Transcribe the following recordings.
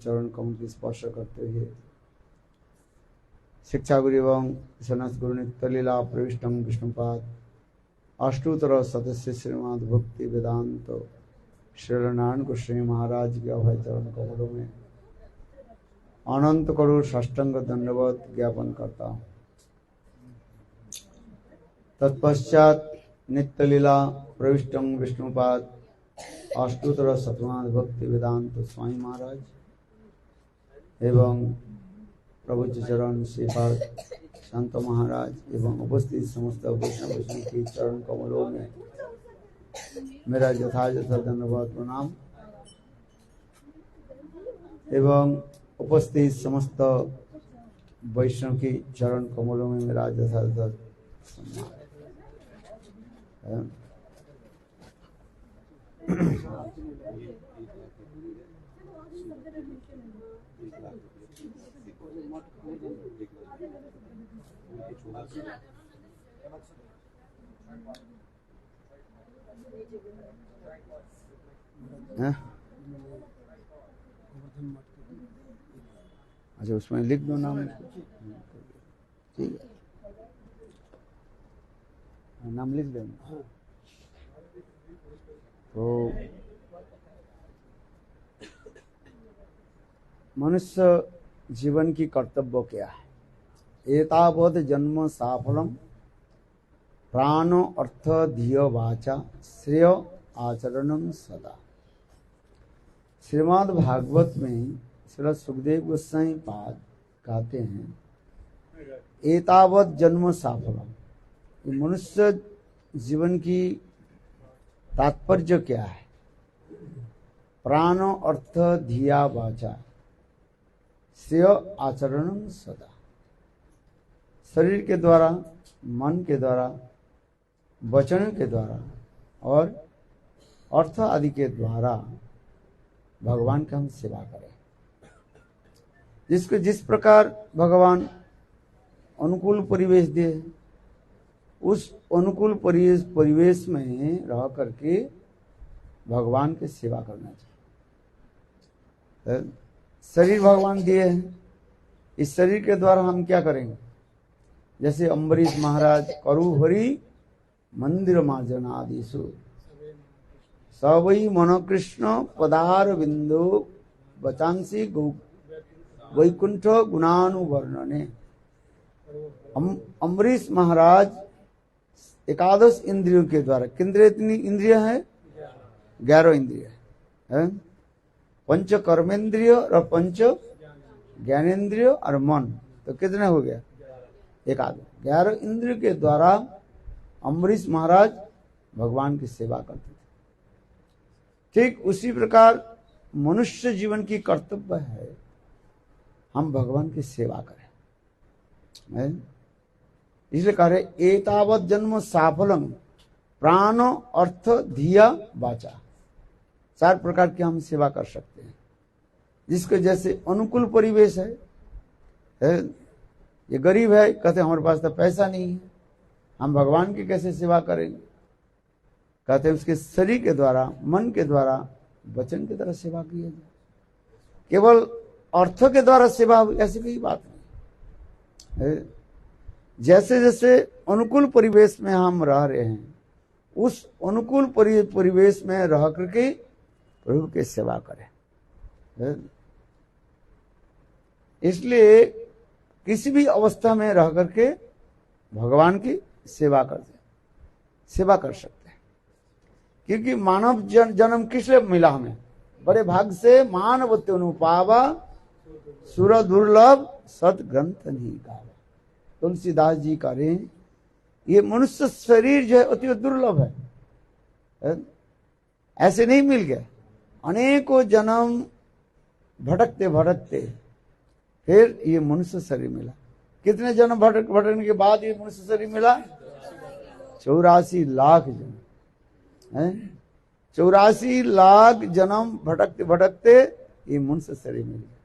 चरण कमल की स्पर्श करते हुए शिक्षा गुरु एवं सनत गुरु नित्य लीला प्रविष्टम विष्णुपाद अष्टोत्तर सदस्य श्रीमद भक्ति वेदांत श्रीनारायण गोस्वामी महाराज के अभय चरण कमलों में अनंत करोड़ साष्टांग दंडवत ज्ञापन करता हूँ। तत्पश्चात नित्य लीला प्रविष्टम विष्णुपाद अष्टोत्तर शतमान भक्ति वेदांत स्वामी महाराज एवं प्रभु चरण श्रीपाद संत महाराज एवं उपस्थित समस्त वैष्णव के चरण कमलों में मेरा यथायथ धन्यवाद प्रणाम एवं उपस्थित समस्त वैष्णव के चरण कमलों में मेरा यथायथ सम्मान। अच्छा उसमें लिख दो नाम। ठीक है नाम लिख देना। तो मनुष्य जीवन की कर्तव्य क्या है? एतावत् जन्म साफलम प्राण अर्थ धिय वाचा श्रेय आचरणम सदा। श्रीमद् भागवत में श्री सुखदेव गोस्वामी पाद कहते हैं एतावत् जन्म साफलम। ये मनुष्य जीवन की तात्पर्य क्या है? प्राण अर्थ धिया वाचा श्रेय आचरणम सदा। शरीर के द्वारा, मन के द्वारा, वचन के द्वारा और अर्थ आदि के द्वारा भगवान का हम सेवा करें। जिसको जिस प्रकार भगवान अनुकूल परिवेश दे उस अनुकूल परिवेश में रह करके भगवान की सेवा करना चाहिए। शरीर भगवान दिए हैं, इस शरीर के द्वारा हम क्या करेंगे? जैसे अम्बरीश महाराज करु हरि मंदिर मार्जनादिषु सवै मनोकृष्ण पदार बिंदु बचांसी वैकुंठ गुणानुवर्णने। अम्बरीश महाराज एकादश इंद्रियों के द्वारा, कितनी इंद्रिय है? 11 इंद्रिय है। पंच कर्मेंद्रिय और पंच ज्ञानेन्द्रिय और मन, तो कितने हो गया? 11 इंद्रिय के द्वारा अम्बरीश महाराज भगवान की सेवा करते थे। ठीक उसी प्रकार मनुष्य जीवन की कर्तव्य है हम भगवान की सेवा करें। इसलिए कह रहे एतावत् जन्म साफलम प्राण अर्थ धिया वाचा। 4 प्रकार की हम सेवा कर सकते हैं। जिसके जैसे अनुकूल परिवेश है, ये गरीब है, कहते हमारे पास तो पैसा नहीं है, हम भगवान की कैसे सेवा करेंगे? कहते हैं उसके शरीर के द्वारा, मन के द्वारा, वचन के द्वारा सेवा की जाए। केवल अर्थ के द्वारा सेवा ऐसी कोई बात नहीं। जैसे जैसे अनुकूल परिवेश में हम रह रहे हैं उस अनुकूल परिवेश में रह करके प्रभु की सेवा करें। इसलिए किसी भी अवस्था में रह करके भगवान की सेवा कर सकते हैं। क्योंकि मानव जन्म किस लिए मिला हमें? बड़े भाग से मानवत्योनुपावा सुर दुर्लभ सत ग्रंथ नहीं गावा। तुलसीदास जी कह रहे हैं ये मनुष्य शरीर जो है अति दुर्लभ है। ऐसे नहीं मिल गया, अनेकों जन्म भटकते भटकते फिर ये मनुष्य शरीर मिला। कितने जन्म भटकने के बाद ये मनुष्य शरीर मिला? 84 लाख जन्म है। 84 लाख जन्म भटकते भटकते ये मनुष्य शरीर मिल गया।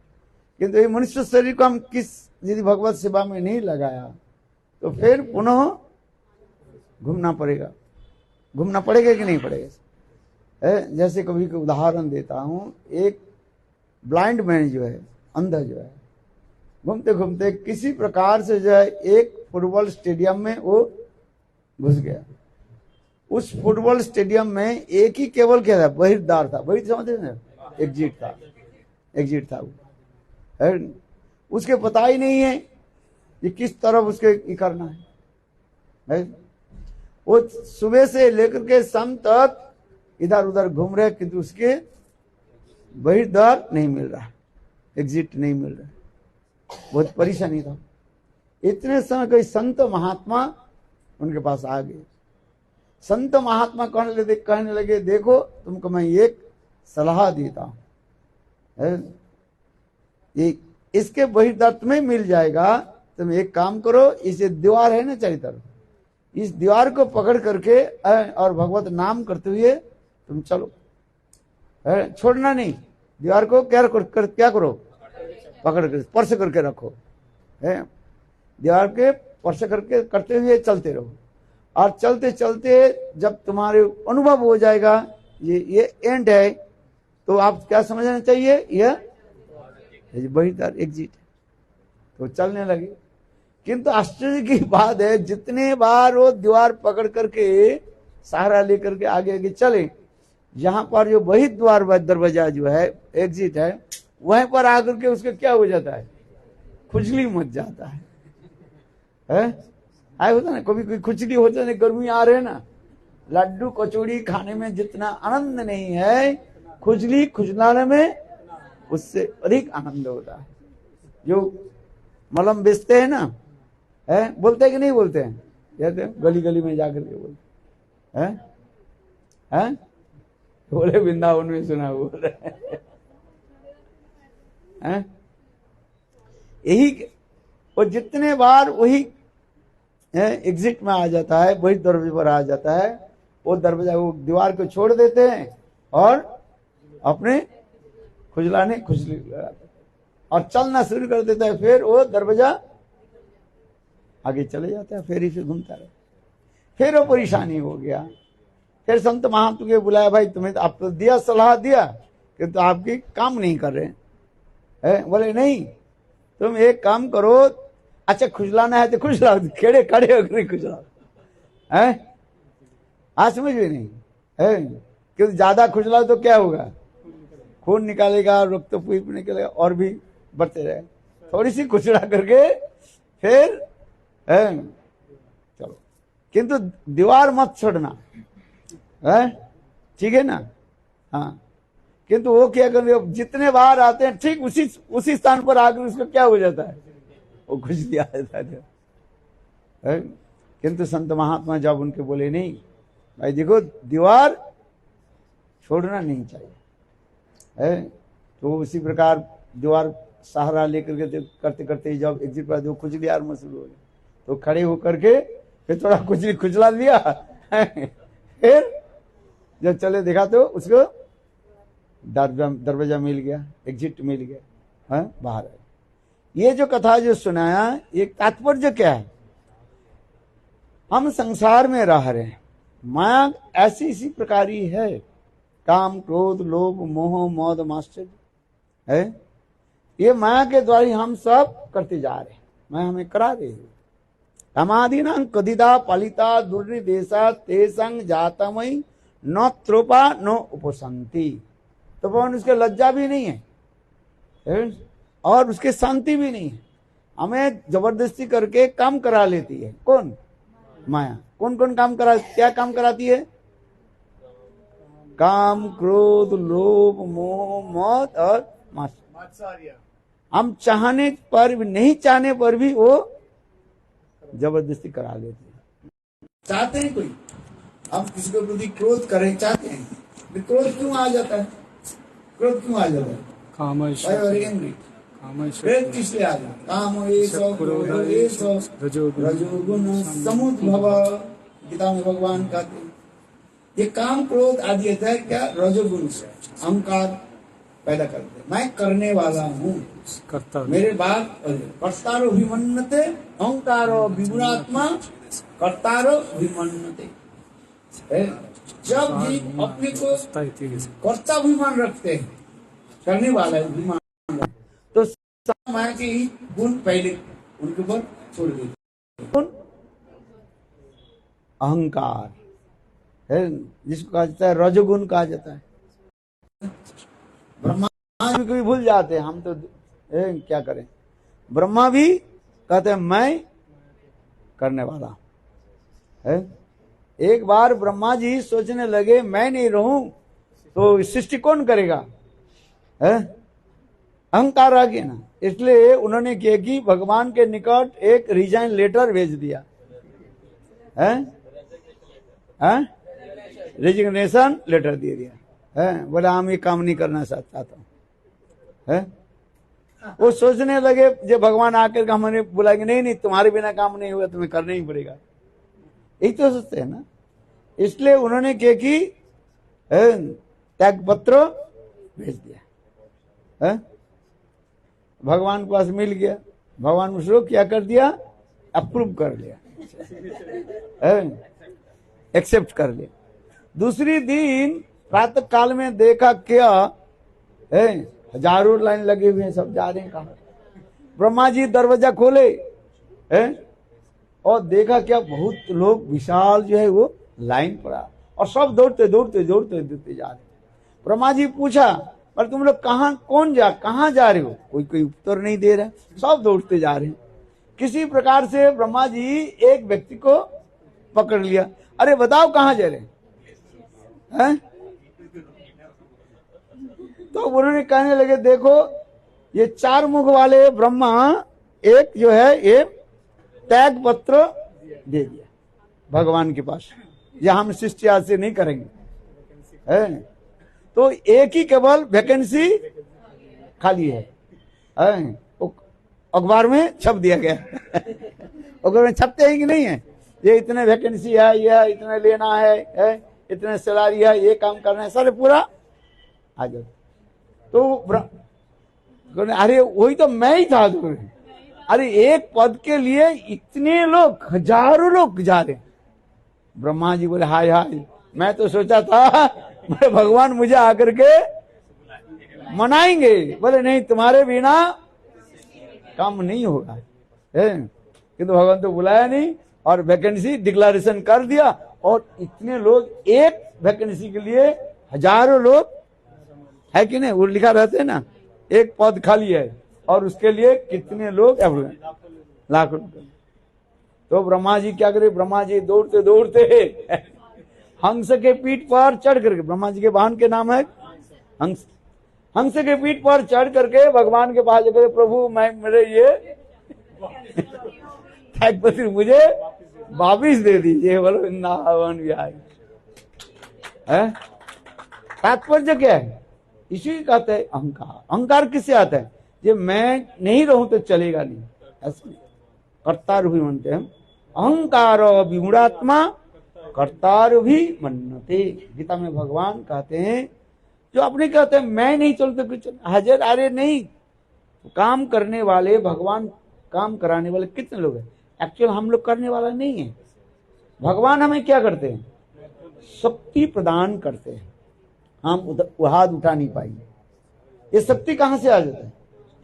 किंतु ये मनुष्य शरीर को हम यदि भगवत सेवा में नहीं लगाया तो फिर पुनः घूमना पड़ेगा कि नहीं पड़ेगा? जैसे कभी उदाहरण देता हूं, एक ब्लाइंड मैन जो है, अंधा जो है, घूमते घूमते किसी प्रकार से जो है एक फुटबॉल स्टेडियम में वो घुस गया। उस फुटबॉल स्टेडियम में एक ही केवल क्या था, बहिर्द्वार था, बहिर् समझते ना, एग्जिट था, एग्जिट था वो है। उसके पता ही नहीं है कि किस तरफ उसके ये करना है। वो सुबह से लेकर के शाम तक इधर उधर घूम रहे, किंतु उसके बहिर्द्वार नहीं मिल रहा, एग्जिट नहीं मिल रहा, बहुत परेशानी था। इतने समय कोई संत महात्मा उनके पास आ गए। संत महात्मा कहने लगे देखो तुमको मैं एक सलाह देता हूं, इसके बहिर्द्वार तुम्हें मिल जाएगा। तुम एक काम करो, इसे दीवार है ना चारों तरफ, इस दीवार को पकड़ करके और भगवत नाम करते हुए तुम चलो, छोड़ना नहीं। दीवार को क्या करो, पकड़ कर स्पर्श करके रखो, है दीवार के स्पर्श करके करते हुए चलते रहो। और चलते चलते जब तुम्हारे अनुभव हो जाएगा ये एंड है, तो आप क्या समझना चाहिए, यह बहिर्द्वार एग्जिट। तो चलने लगे। किंतु आश्चर्य की बात है, जितने बार वो दीवार पकड़ करके सहारा लेकर के आगे आगे चले, जहां पर जो बहिर्द्वार दरवाजा जो है एग्जिट है, वहीं पर आकर के उसका क्या हो जाता है, खुजली मच जाता है। आए होता ना, कभी कोई खुजली होता है, गर्मी आ रहे ना, लड्डू कचौड़ी खाने में जितना आनंद नहीं है, खुजली खुजलाने में उससे अधिक आनंद होता है। जो मलम बेचते हैं ना, बोलते हैं कि नहीं बोलते हैं, कहते गली गली में जाकर के बोलते हैं, बोले वृंदावन में सुना बोल रहे हैं। यही वो जितने बार वही एग्जिट में आ जाता है, वही दरवाजे पर आ जाता है, वो दरवाजा वो दीवार को छोड़ देते हैं और अपने खुजलाने खुजली और चलना शुरू कर देता है। फिर वो दरवाजा आगे चले जाता है, फिर इसे घूमता रहे। फिर वो परेशानी हो गया। फिर संत महात्मा के बुलाया, भाई तुम्हें तो आप तो दिया, सलाह दिया, कि तो आपकी काम नहीं कर रहे हैं। बोले नहीं, तुम एक काम करो, अच्छा खुजलाना है तो खुजलाओ, खेड़े खड़े होकर खुजलाओ, आज समझ भी नहीं है, क्योंकि ज्यादा खुजलाओ तो क्या होगा, खून निकालेगा, रक्त पूप निकलेगा और भी बढ़ते रहे। थोड़ी सी खुजला करके फिर चलो, किंतु दीवार मत छोड़ना, ठीक है ना। हाँ, किंतु वो क्या कर, जितने बार आते हैं ठीक उसी स्थान पर आकर उसका क्या हो जाता है, वो खुजली आ जाता है। किंतु संत महात्मा जब उनके बोले नहीं भाई देखो, दीवार छोड़ना नहीं चाहिए, तो उसी प्रकार दीवार सहारा लेकर के करते करते जब एग्जिट पर खुजली आर शुरू हो गई, तो खड़े होकर के फिर थोड़ा खुजली खुजला लिया, फिर जब चले देखा तो उसको दरवाजा मिल गया, एग्जिट मिल गया, बाहर है। ये जो कथा जो सुनाया, ये तात्पर्य क्या है, हम संसार में रह रहे हैं, माया ऐसी इसी प्रकार ही है, काम क्रोध लोभ मोह मद माश्चर्य है, ये माया के द्वारा ही हम सब करते जा रहे हैं, माया हमें करा रही है। तमादीना कदिदा पलिता दुर्निदेशा तेसंग जातमयी न त्रोपा न उपसंति, तो भगवान उसके लज्जा भी नहीं है और उसके शांति भी नहीं है, हमें जबरदस्ती करके काम करा लेती है। कौन? माया। कौन कौन काम करा, क्या काम कराती है? काम क्रोध लोभ मोह मद और मात्सर्य। हम चाहने पर भी, नहीं चाहने पर भी वो जबरदस्ती करा लेते हैं। चाहते हैं कोई, हम किसी के प्रति क्रोध करें, चाहते हैं, क्रोध क्यों आ जाता है, क्रोध क्यों आ जाता है, फिर किस लिए आ जाता है, काम रजोगुण समुद्भव, गीता में भगवान कहते हैं ये काम क्रोध आदि है क्या, रजोगुण से अहंकार पैदा करते, मैं करने वाला हूँ, मेरे बाद कर्तारो विमन्नते, अहंकारो विगुणात्मा कर्तारो विमन्नते। जब भी अपने को कर्ता अभिमान रखते हैं, करने वाला अभिमान माया की गुण पहले उनके ऊपर छोड़ दी। गुण अहंकार है, जिसको कहा जाता है रजोगुण कहा जाता है। ब्रह्मा भी भूल जाते हैं, हम तो क्या करें। ब्रह्मा भी कहते हैं मैं करने वाला है। एक बार ब्रह्मा जी सोचने लगे मैं नहीं रहूं तो सृष्टि कौन करेगा, है? अहंकार आ गया ना। इसलिए उन्होंने किया कि भगवान के निकट एक रिजाइन लेटर भेज दिया है, रेजिग्नेशन लेटर दे दिया है। बोला हम ये काम नहीं करना चाहता है। वो सोचने लगे जब भगवान आकर हमने बोला कि नहीं नहीं तुम्हारे बिना काम नहीं हुआ, तुम्हें करना ही पड़ेगा, यही तो सोचते हैं ना। इसलिए उन्होंने क्या कि त्याग पत्र भेज दिया है। भगवान के पास मिल गया, भगवान उसको क्या कर दिया, अप्रूव कर लिया, एक्सेप्ट कर लिया। दूसरी दिन प्रातः काल में देखा क्या है, हजारों लाइन लगे हुए हैं, सब जा रहे हैं कहा। ब्रह्मा जी दरवाजा खोले है और देखा क्या बहुत लोग विशाल जो है वो लाइन पड़ा और सब दौड़ते दौड़ते दौड़ते दौड़ते जा रहे। ब्रह्मा जी पूछा पर तुम लोग कहाँ जा रहे हो, कोई उत्तर नहीं दे रहा, सब दौड़ते जा रहे हैं। किसी प्रकार से ब्रह्मा जी एक व्यक्ति को पकड़ लिया, अरे बताओ कहाँ जा रहे हैं? तो उन्होंने कहने लगे देखो ये चार मुख वाले ब्रह्मा एक जो है ये त्याग पत्र दे दिया भगवान के पास, ये हम सृष्टि आज से नहीं करेंगे है। तो एक ही केवल वैकेंसी खाली है, अखबार में छप दिया गया अखबार में छपते हैं कि नहीं है, ये इतने वैकेंसी है, ये इतने लेना है, इतने सैलरी है, ये काम करना है, सारे पूरा आ जाता। तो अरे वही तो मैं ही था, अरे एक पद के लिए इतने लोग, हजारों लोग जा रहे। ब्रह्मा जी बोले हाय हाय, मैं तो सोचा था भगवान मुझे आकर के मनाएंगे। बोले नहीं तुम्हारे बिना काम नहीं होगा है। किंतु भगवान तो बुलाया नहीं और वैकेंसी डिक्लेरेशन कर दिया और इतने लोग, एक वैकेंसी के लिए हजारों लोग है कि नहीं, वो लिखा रहते है ना, एक पद खाली है और उसके लिए कितने लोग, लाखों। तो ब्रह्मा जी क्या करे, ब्रह्मा जी दौड़ते दौड़ते हंस के पीठ पर चढ़ करके, ब्रह्मा जी के वाहन के नाम है हंस, हंस के पीठ पर चढ़ करके भगवान के पास जाकर प्रभु मैं मेरे ये त्याग पत्र मुझे वापिस दे दीजिए। बोलो वृंदावन विहारी है। तात्पर्य क्या है, इसी कहते हैं अहंकार। अहंकार किससे आता है, ये मैं नहीं रहूं तो चलेगा नहीं, ऐसे कर्तार भी मानते हैं। अहंकार विमूढ़ात्मा कर्तार भी मन्नते। गीता में भगवान कहते हैं जो अपने कहते हैं मैं नहीं चलते कुछ हाजिर, अरे नहीं, काम करने वाले भगवान, काम कराने वाले कितने लोग हैं। एक्चुअल हम लोग करने वाला नहीं है, भगवान हमें क्या करते हैं, शक्ति प्रदान करते हैं, हम हाथ उठा नहीं पाएंगे। ये शक्ति कहां से आ जाता है,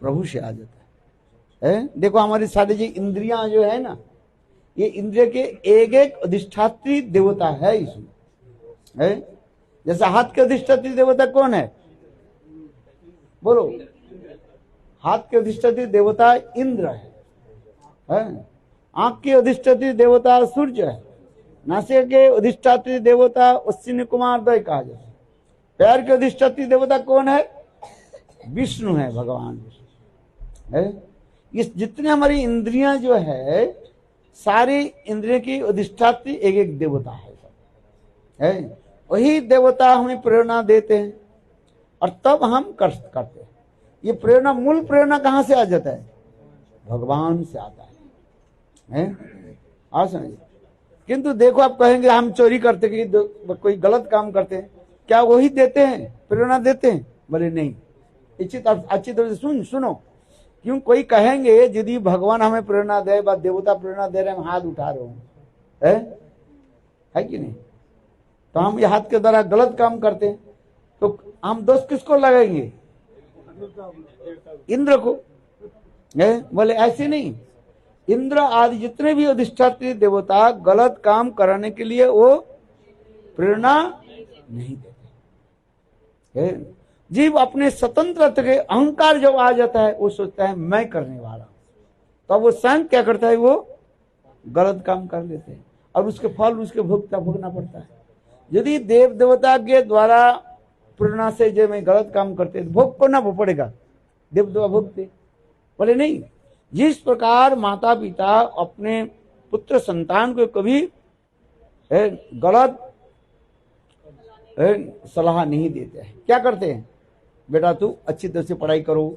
प्रभु से आ जाता है। देखो हमारी सारी जी इंद्रियां जो है ना, ये इंद्रिय के एक एक अधिष्ठात्री देवता है इसमें है। जैसे हाथ के अधिष्ठात्री देवता कौन है, बोलो, हाथ के अधिष्ठात्री देवता इंद्र है। आंख के अधिष्ठात्री देवता सूर्य है। नासिक के अधिष्ठात्री देवता अश्विनी कुमार दय कहा जाता है। पैर के अधिष्ठात्री देवता कौन है, विष्णु है, भगवान है। इस जितने हमारी इंद्रियां जो है, सारी इंद्रिय की अधिष्ठात्री एक एक देवता है। वही देवता हमें प्रेरणा देते हैं और तब हम करते हैं। ये प्रेरणा, मूल प्रेरणा कहां से आ जाता है, भगवान से आता है। आप समझिए। किंतु देखो आप कहेंगे हम चोरी करते कि कोई गलत काम करते हैं, क्या वही देते हैं, प्रेरणा देते हैं? बोले नहीं। अच्छी तरह से सुनो। क्यों कोई कहेंगे यदि भगवान हमें प्रेरणा दे, देवता प्रेरणा दे रहे, हम हाथ उठा रहे हो है कि नहीं, तो हम ये हाथ के द्वारा गलत काम करते हैं, तो हम दोष किसको लगाएंगे, इंद्र को। बोले ऐसे नहीं, इंद्र आदि जितने भी अधिष्ठात्री देवता गलत काम कराने के लिए वो प्रेरणा नहीं देते। जीव अपने स्वतंत्र के अहंकार जब आ जाता है वो सोचता है मैं करने वाला, तो वो स्वयं क्या करता है, वो गलत काम कर लेते हैं और उसके फल उसके भोगना पड़ता है। यदि देव देवता के द्वारा प्रेरणा से जो मैं गलत काम करते तो भोग करना पड़ेगा, देव देवता भोगते, बोले नहीं। जिस प्रकार माता पिता अपने पुत्र संतान को कभी गलत सलाह नहीं देते हैं, क्या करते हैं, बेटा तू अच्छी तरह से पढ़ाई करो,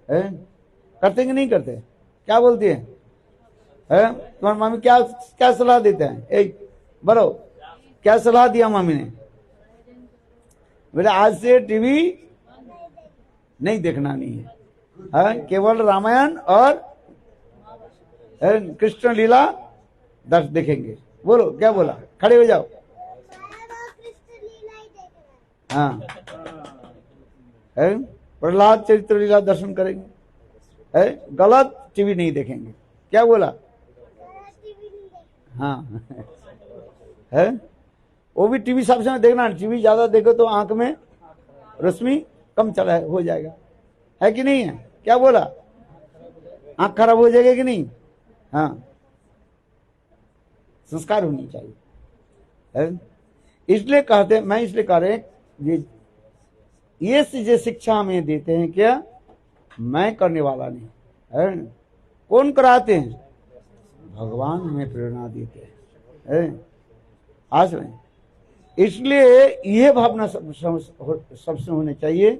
करते कि नहीं करते, क्या बोलते हैं, तुम्हारी मामी क्या क्या सलाह देते हैं, एक बोलो क्या सलाह दिया मामी ने, बेटा आज से टीवी नहीं देखना नहीं है, केवल रामायण और कृष्ण लीला दर्श देखेंगे। बोलो क्या बोला, खड़े हो जाओ। हाँ, प्रहलाद चरित्र लीला दर्शन करेंगे, गलत टीवी नहीं देखेंगे, क्या बोला, हाँ है वो भी टीवी सब समय देखना, टीवी ज्यादा देखो तो आंख में रोशनी कम चला हो जाएगा, है कि नहीं है, क्या बोला, आंख खराब हो जाएगा कि नहीं, हाँ संस्कार होनी चाहिए। इसलिए कहते, मैं इसलिए कह रहे ये जो शिक्षा हमें देते हैं क्या, मैं करने वाला नहीं है, कौन कराते हैं, भगवान हमें प्रेरणा देते हैं आज में। इसलिए यह भावना सबसे होनी चाहिए।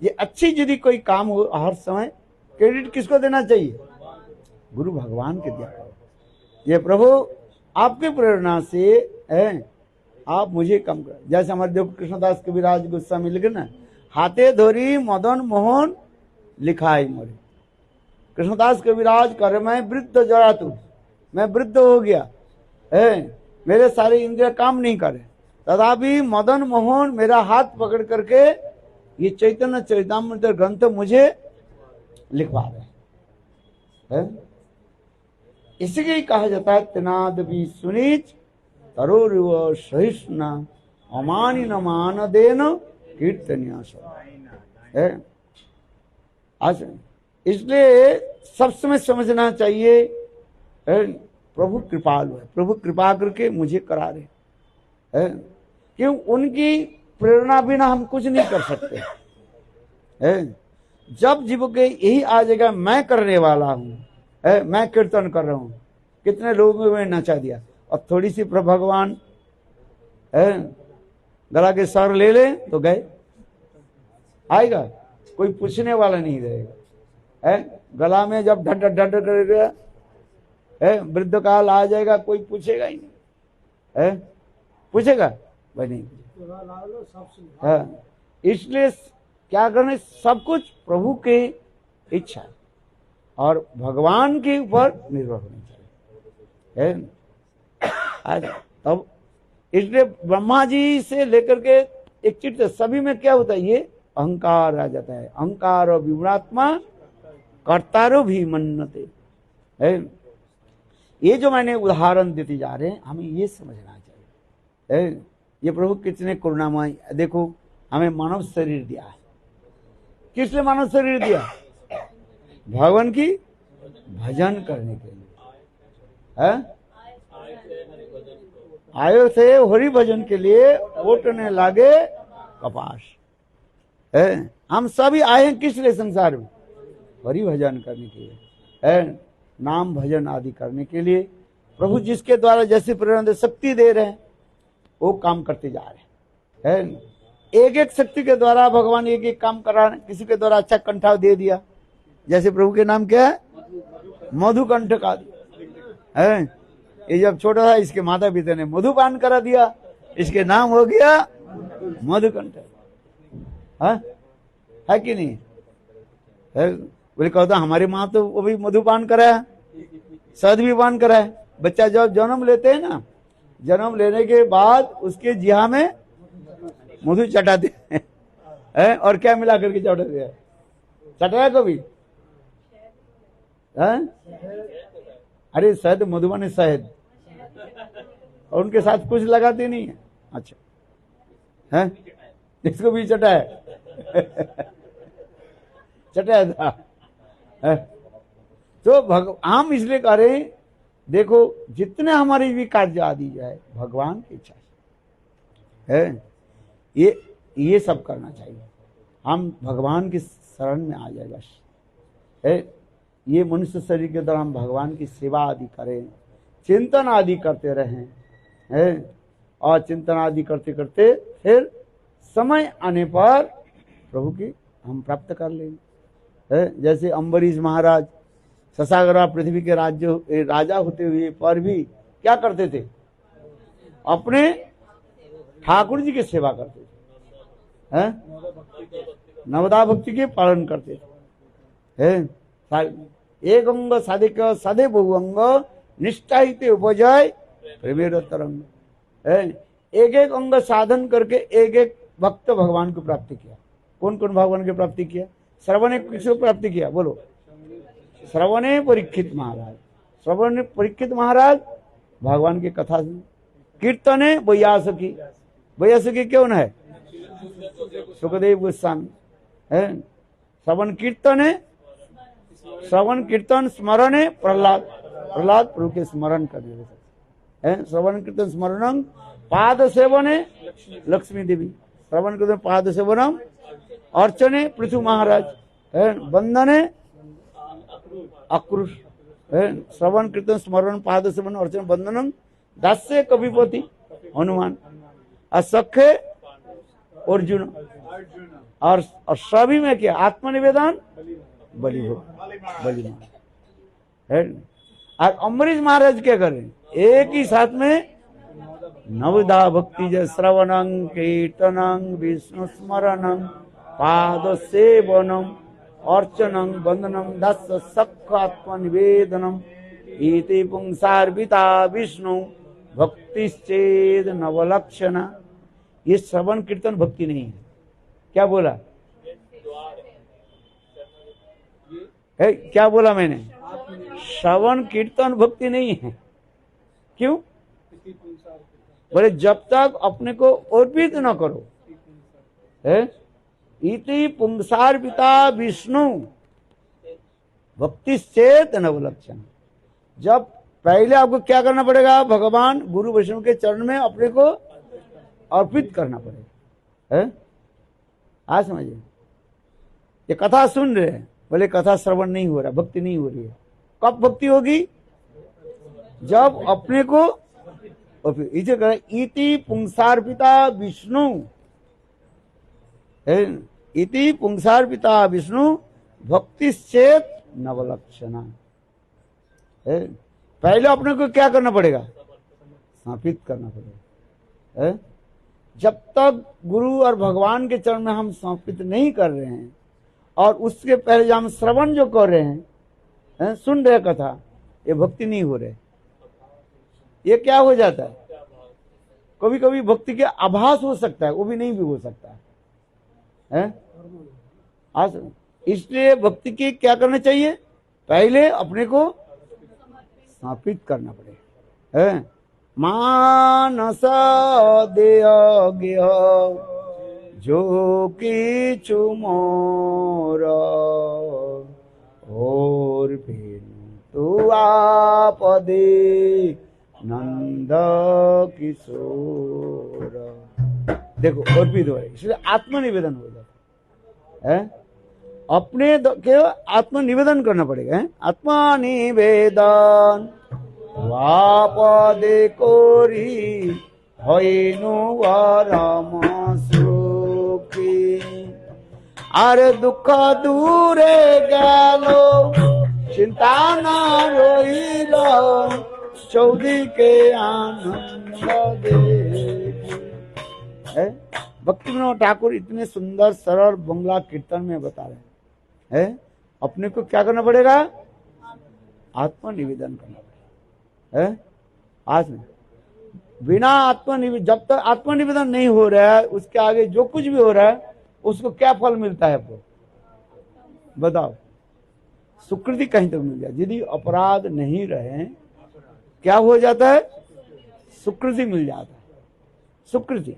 ये अच्छी यदि कोई काम हो हर समय क्रेडिट किसको देना चाहिए, गुरु भगवान के दिया। ये प्रभु आपके प्रेरणा से है, आप मुझे कम कर, जैसे हमारे देव कृष्णदास कविराज गुस्सा में लिखे ना, हाथे धोरी मदन मोहन लिखाई मोरे। कृष्णदास कविराज कर मैं वृद्ध जरा तू, मैं वृद्ध हो गया मेरे सारे इंद्रिय काम नहीं करे, तथापि मदन मोहन मेरा हाथ पकड़ करके ये चैतन्य चरितामृत ग्रंथ मुझे लिखवा रहे हैं। इसीलिए कहा जाता है तिनाद भी सुनीच तरोरिव सहिष्णा अमानी न मान देन कीर्तनिया है। आज इसलिए सब समय समझना चाहिए प्रभु कृपालु है, प्रभु कृपा करके मुझे करा रहे है, क्यों उनकी प्रेरणा बिना हम कुछ नहीं कर सकते है। जब जीव के यही आ जाएगा मैं करने वाला हूं, मैं कीर्तन कर रहा हूं, कितने लोगों में नचा दिया, अब थोड़ी सी भगवान गला के सर ले ले तो गए, आएगा कोई पूछने वाला नहीं रहेगा, गला में जब ढड ढड करेगा वृद्ध काल आ जाएगा, कोई पूछेगा ही नहीं, पूछेगा भाई नहीं। इसलिए क्या करने, सब कुछ प्रभु की इच्छा और भगवान के ऊपर निर्भर होनी चाहिए। तब इसलिए ब्रह्मा जी से लेकर के एक चित्त सभी में क्या होता है, ये अहंकार आ जाता है, अहंकार और विमरात्मा कर्तारो भी मन्नते है। ये जो मैंने उदाहरण देते जा रहे हैं, हमें ये समझना चाहिए ये प्रभु कितने करुणामय। देखो हमें मानव शरीर दिया है, किस लिए मानव शरीर दिया, भगवान की भजन करने के लिए आयो थे, हरि भजन के लिए ओटने लागे कपास हम सभी आए हैं किस लिए संसार में, हरि भजन करने के लिए, नाम भजन आदि करने के लिए। प्रभु जिसके द्वारा जैसे प्रेरणा शक्ति दे रहे हैं वो काम करते जा रहे हैं। एक एक शक्ति के द्वारा भगवान एक एक काम करा रहे हैं। किसी के द्वारा अच्छा कंठाव दे दिया, जैसे प्रभु के नाम क्या है, मधुकंठ का है। ये जब छोटा था इसके माता पिता ने मधुपान करा दिया, इसके नाम हो गया मधुकंठ, है कि नहीं है? बोले कहता हमारी माँ तो वो भी मधुपान कराया, शहद भी पान कराया। बच्चा जब जन्म लेते हैं ना, जन्म लेने के बाद उसके जिहा में मधु चटाते हैं और क्या मिला करके चटाते हैं, चटाया कभी है? अरे शहद मधुबन शहद, और उनके साथ कुछ लगाते नहीं है। अच्छा है, इसको भी चटाया चटाया था है? तो हम इसलिए कह रहे हैं, देखो जितने हमारी भी कार्य आदि जाए भगवान की इच्छा है, ये सब करना चाहिए। हम भगवान की शरण में आ जाए बस है। ये मनुष्य शरीर के दौरान भगवान की सेवा आदि करें, चिंतन आदि करते रहें है, और चिंतन आदि करते करते फिर समय आने पर प्रभु की हम प्राप्त कर लेंगे है। जैसे अम्बरीश महाराज ससागरा पृथ्वी के राजा होते हुए पर भी क्या करते थे, अपने ठाकुर जी की सेवा करते थे हैं, नवदा भक्ति के पालन करते थे है। एक अंग साधिक सदे बहु अंग निष्ठाहिते उपजय प्रेमेर तरंग है। एक एक अंग साधन करके एक एक भक्त भगवान को प्राप्त किया। कौन कौन भगवान की प्राप्ति किया? श्रवण ने किसको प्राप्ति किया बोलो? श्रवणे परीक्षित महाराज, श्रवण परीक्षित महाराज भगवान की कथा सुन। कीर्तने व्यासकी, व्यासकी कौन है? सुखदेव गोस्वामी है। श्रवण कीर्तने, श्रवण कीर्तन स्मरणे प्रहलाद, प्रहलाद प्रभु के स्मरण कर है। श्रवण कीर्तन स्मरणं पाद सेवने लक्ष्मी देवी, श्रवण कीर्तन पाद सेवनम अर्चने पृथु महाराज है। वंदने अक्रूर है। श्रवण कीर्तन स्मरण पाद सेवन अर्चन वंदनम दास्य कविपति हनुमान, असख्य अर्जुन, और सभी में क्या? आत्मनिवेदन बलिमान है। और अम्बरीश महाराज क्या करें? एक ही साथ में नवदा भक्ति जय श्रवणं कीर्तनं विष्णु स्मरणं पाद सेवनम अर्चनं वंदनम दास सख आत्मनिवेदनम इति पुंसार्पिता विष्णु भक्तिश्चेद नवलक्षणा। ये श्रवण कीर्तन भक्ति नहीं है। क्या बोला है? क्या बोला मैंने? श्रवण कीर्तन भक्ति नहीं है। क्यों? बोले जब तक अपने को अर्पित न करो है। इति पुंसार्पिता विष्णु भक्ति चेत नवलक्षण। जब पहले आपको क्या करना पड़ेगा? भगवान गुरु वैष्णव के चरण में अपने को अर्पित करना पड़ेगा है। आज समझिए, ये कथा सुन रहे हैं, बोले कथा श्रवण नहीं हो रहा, भक्ति नहीं हो रही है। कब भक्ति होगी? जब अपने को इसे करें इति पुंसार्पिता विष्णु है। इति पुंसार्पिता विष्णु भक्ति चेत नवलक्षणा है। पहले अपने को क्या करना पड़ेगा? समर्पित करना पड़ेगा है। जब तक गुरु और भगवान के चरण में हम समर्पित नहीं कर रहे हैं, और उसके पहले जब हम श्रवण जो कर रहे हैं, सुन रहे कथा, ये भक्ति नहीं हो रहे। ये क्या हो जाता है? कभी कभी भक्ति के आभास हो सकता है, वो भी नहीं भी हो सकता है। इसलिए भक्ति के क्या करना चाहिए? पहले अपने को समर्पित करना पड़ेगा है। मानस देह जो किछु मोर और तू आप दे नंद किशोर। देखो अर्पित हो, इसलिए आत्मनिवेदन हो जाता है। अपने के आत्मनिवेदन करना पड़ेगा है। आत्मनिवेदन वापदे कोरी हईनु वरम सुखी, आरे दुख दूरे गेलो चिंता ना रोइलो, चौधरी के आनंद देखी है। भक्ति विनोद ठाकुर इतने सुंदर सरल बंगला कीर्तन में बता रहे हैं। अपने को क्या करना पड़ेगा? आत्मनिवेदन करना पड़ेगा है। आज में बिना आत्मनिवेदन, जब तक आत्मनिवेदन नहीं हो रहा है, उसके आगे जो कुछ भी हो रहा है उसको क्या फल मिलता है? आपको बताओ। सुकृति कहीं तक मिल जाए। यदि अपराध नहीं रहे क्या हो जाता है, सुकृति मिल जाता है। सुकृति,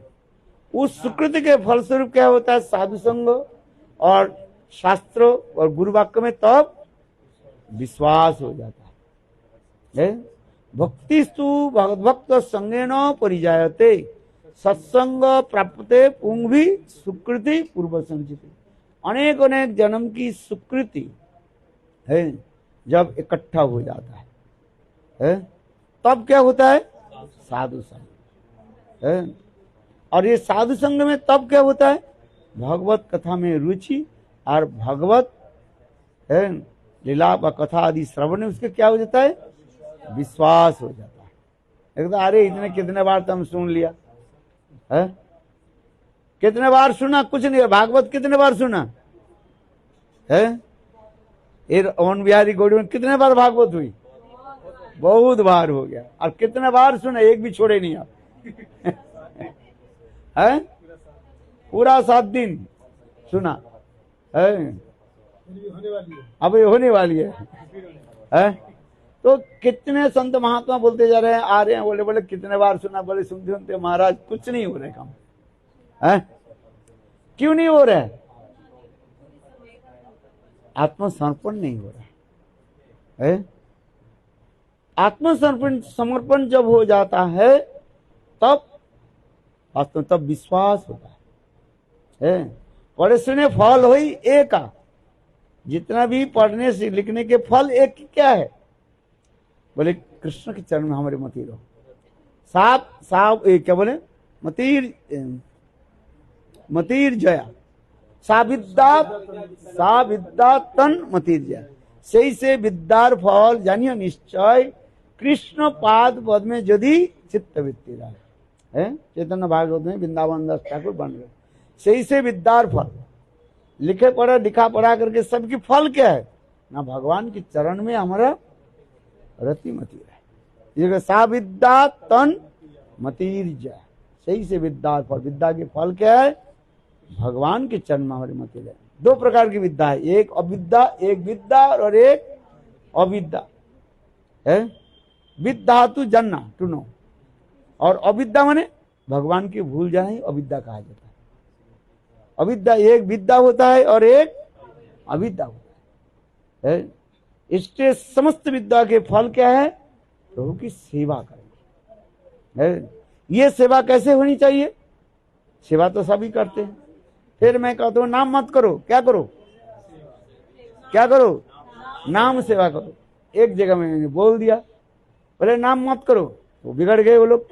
उस सुकृति के फलस्वरूप क्या होता है, साधु संग और शास्त्र और गुरु वाक्य में तब विश्वास हो जाता है। भक्तिस्तु भगवत संगेन परिजायते सत्संग प्राप्ते पुंगभी सुकृति पूर्व संचित। अनेक अनेक जन्म की सुकृति है जब इकट्ठा हो जाता है तब क्या होता है, साधु संग है। और ये साधु संग में तब क्या होता है, भगवत कथा में रुचि और भगवत है लीला व कथा आदि श्रवण में उसके क्या हो जाता है, विश्वास हो जाता है। एकदम अरे इतने कितने बार तो हम सुन लिया है, कितने बार सुना, कुछ नहीं है। भागवत कितने बार सुना है, ये ओन बिहारी गौड़ी में कितने बार भागवत हुई, बहुत बार हो गया। और कितने बार सुना, एक भी छोड़े नहीं आप है, पूरा 7 दिन सुना है, अब ये होने वाली है? तो कितने संत महात्मा बोलते जा रहे हैं, आ रहे हैं, बोले बोले कितने बार सुना, बोले सुनते सुनते महाराज कुछ नहीं हो रहा काम है। क्यों नहीं हो रहा है, आत्मसमर्पण नहीं हो रहा है। आत्मसमर्पण समर्पण जब हो जाता है तब वास्तव तब विश्वास होता है। पढ़े सुने फल हुई एक, जितना भी पढ़ने से लिखने के फल एक क्या है, बोले कृष्ण के चरण में हमारे मति रहो। साप साप क्या बोले, मतीर जया सा विद्या तन मतीर जया। सही से विद्यार फल जानियो निश्चय, कृष्ण पाद पद में यदि चित्त वृत्ति रहा है। चैतन्य भागवत में वृंदावन दास ठाकुर बन गए। सही से विद्यार फल, लिखे पढ़ा लिखा पढ़ा करके सबकी फल क्या है ना, भगवान के चरण में हमारा रति मती रहे। सा विद्या तन मतीर जय, सही से विद्या फल, विद्या के फल क्या है, भगवान के चरण में हमारे मती रहे। 2 प्रकार की विद्या है, एक अविद्या, एक विद्या और एक अविद्या है। विद्या तु जानना टू नो, और अविद्या माने भगवान की भूल जाए, अविद्या कहा जाता है। अविद्या एक विद्या होता है और एक अविद्या होता है। इसके समस्त विद्या के फल क्या है, प्रभु की सेवा करेंगे। ये सेवा कैसे होनी चाहिए, सेवा तो सभी करते हैं। फिर मैं कहता हूँ नाम मत करो, क्या करो, क्या करो, नाम सेवा करो। एक जगह मैंने बोल दिया, बोले नाम मत करो, वो बिगड़ गए वो लोग।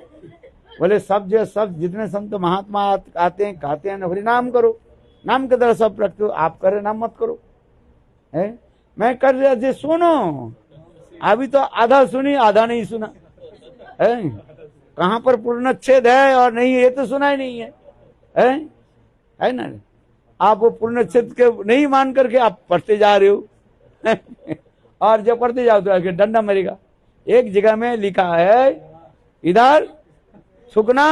बोले सब जो सब जितने संत महात्मा आते हैं कहते हैं हरि नाम करो, नाम के द्वारा सब रखते हो, आप करे नाम मत करो है। मैं कर दिया जी, सुनो, अभी तो आधा सुनी आधा नहीं सुना है। कहाँ पर पूर्णच्छेद है और नहीं ये तो सुना ही नहीं है ना। आप वो पूर्णच्छेद के नहीं मान करके आप पढ़ते जा रहे हो और जब पढ़ते जाओ तो आगे डंडा मरेगा। एक जगह में लिखा है इधर थूकना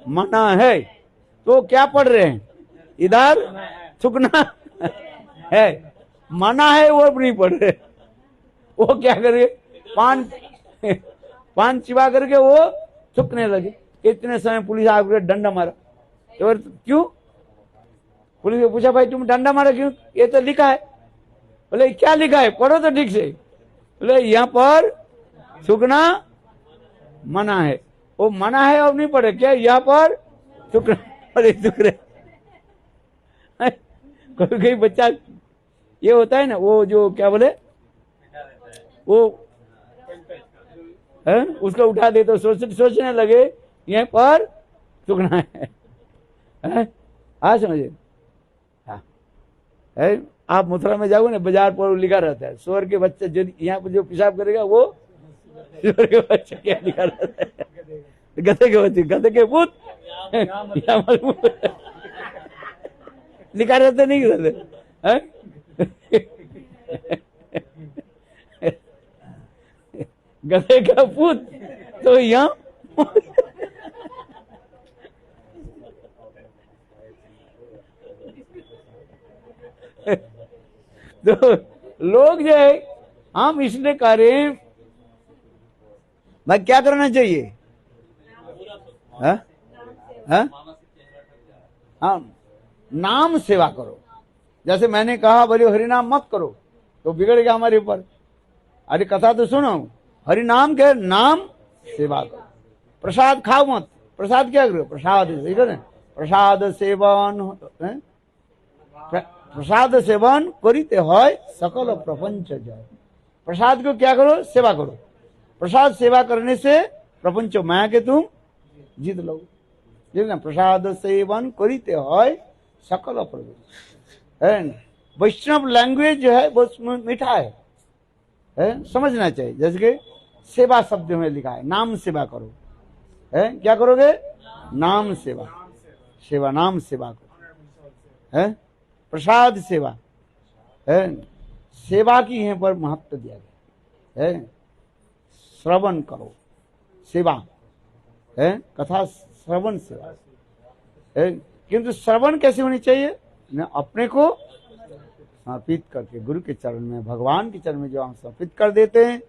मना है, तो क्या पढ़ रहे हैं, इधर थूकना है मना है, वो नहीं पढ़ रहे। वो क्या करे, पान चिबा करके वो थूकने लगे। इतने समय पुलिस आकर डंडा मारा, तो क्यों, पुलिस ने पूछा भाई तुम डंडा मारा क्यों, ये तो लिखा है। बोले क्या लिखा है, पढ़ो तो ठीक से। बोले यहाँ पर थूकना मना है, वो मना है और नहीं पढ़े क्या, यहाँ पर थूकना, अरे थूक रहे। कोई बच्चा ये होता है ना, वो जो क्या बोले वो है, उसको उठा दे तो सोचने लगे यहाँ पर थूकना है। हाँ समझे, हाँ है। आप मथुरा में जाओगे ना, बाजार पर लिखा रहता है स्वर के बच्चे जो यहाँ पर जो पेशाब करेगा वो स्वर के बच्चे क्या लिखा रहता है, गधे के बच्चे, गधे के पुत लिखा रहता नहीं रहते गधे का पुत तो यहाँ तो लोग जो है हम इसलिए कह रहे हैं भाई क्या करना चाहिए? हाँ हाँ, नाम सेवा करो। जैसे मैंने कहा बोले हरिनाम मत करो तो बिगड़ गया हमारे ऊपर। अरे कथा तो सुनो, हरिनाम के नाम सेवा करो। प्रसाद खाओ मत, प्रसाद क्या करो? प्रसाद प्रसाद सेवन प्रसाद सेवन करिते হয় सकल प्रपंच जय। प्रसाद को क्या करो? सेवा करो। प्रसाद सेवा करने से प्रपंच माया के तुम जीत लो। ना, प्रसाद सेवन करिते হয় सकल प्रपंच। वैष्णव लैंग्वेज जो है वो मीठा है, समझना चाहिए। जैसे कि सेवा शब्द में लिखा है, नाम सेवा करो। है क्या करोगे? नाम सेवा, सेवा नाम सेवा करो। है प्रसाद सेवा है, सेवा की यहाँ पर महत्व दिया गया है। श्रवण करो, सेवा है, कथा श्रवण सेवा है। किंतु श्रवण कैसे होनी चाहिए? न अपने को समर्पित करके गुरु के चरण में, भगवान के चरण में जो हम समर्पित कर देते हैं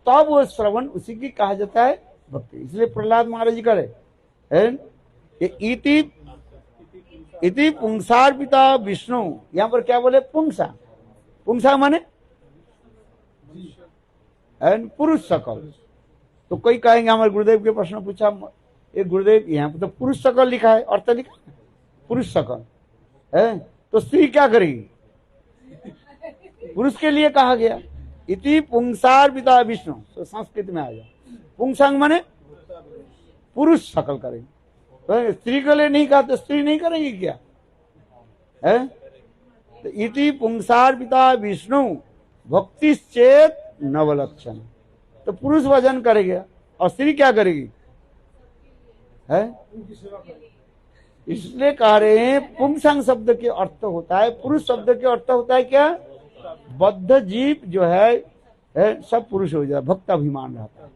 तब वो श्रवण उसी की कहा जाता है भक्ति। इसलिए प्रहलाद महाराज जी करे इति पुंसार पिता विष्णु। यहाँ पर क्या बोले? पुंसा। पुंसा माने पुरुष सकल। तो कोई कहेंगे हमारे गुरुदेव के प्रश्न पूछा, एक गुरुदेव यहाँ पर तो पुरुष सकल लिखा है, अर्थ लिखा है पुरुष सकल है, तो स्त्री क्या करेगी? पुरुष के लिए कहा गया इति पुंसार पिता विष्णु। तो संस्कृत में आ जाओ, पुंसांग माने पुरुष सकल करेंगे। तो स्त्री के लिए नहीं कहा तो स्त्री नहीं करेंगी क्या? है तो इति पुंसार पिता विष्णु भक्ति चेत नवलक्षण। तो पुरुष भजन करेगा और स्त्री क्या करेगी? है इसलिए कह रहे हैं पुंसांग शब्द के अर्थ होता है, पुरुष शब्द के अर्थ होता है क्या? बद्ध जीव जो है सब पुरुष हो जाता है, भक्त अभिमान रहता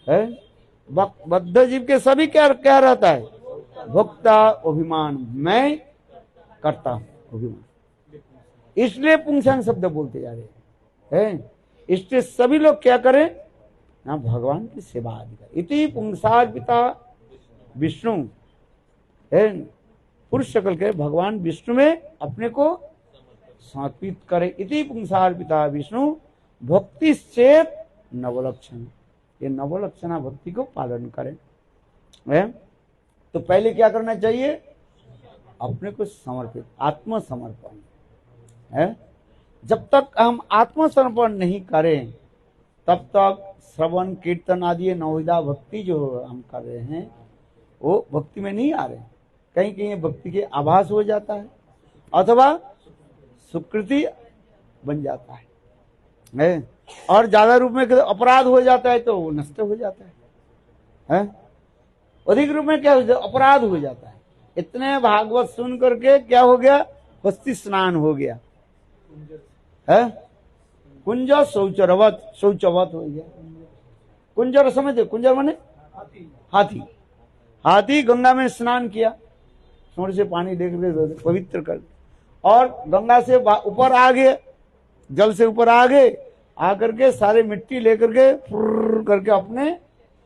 है। बद्ध जीव के सभी क्या रहता है? भक्ता अभिमान, मैं करता हूं अभिमान। इसलिए पुंसांग शब्द बोलते जा रहे हैं। इसलिए सभी लोग क्या करें ना? भगवान की सेवा आदि करें। इति पुंसार पिता विष्णु है, पुरुष शकल के भगवान विष्णु में अपने को समर्पित करे। इति पुंसार पिता विष्णु भक्ति चेत नवलक्षण। ये नवलक्षणा भक्ति को पालन करें। तो पहले क्या करना चाहिए? अपने को समर्पित, आत्मसमर्पण है। जब तक हम आत्मसमर्पण नहीं करें तब तक श्रवण कीर्तन आदि नवविधा भक्ति जो हम कर रहे हैं वो भक्ति में नहीं आ रहे। कहीं कहीं भक्ति के आभास हो जाता है अथवा सुकृति बन जाता है और ज्यादा रूप में अपराध हो जाता है तो वो नष्ट हो जाता है। अधिक रूप में क्या हो जाता है? अपराध हो जाता है। इतने भागवत सुन करके क्या हो गया? हस्ती स्नान हो गया है, कुंज शौचवत हो गया। कुंजर समझे? कुंजर माने हाथी। हाथी गंगा में स्नान किया, थोड़े से पानी लेकर पवित्र कर, और गंगा से ऊपर आ गए, जल से ऊपर आ गए, आकर के सारे मिट्टी लेकर के फुर्र करके अपने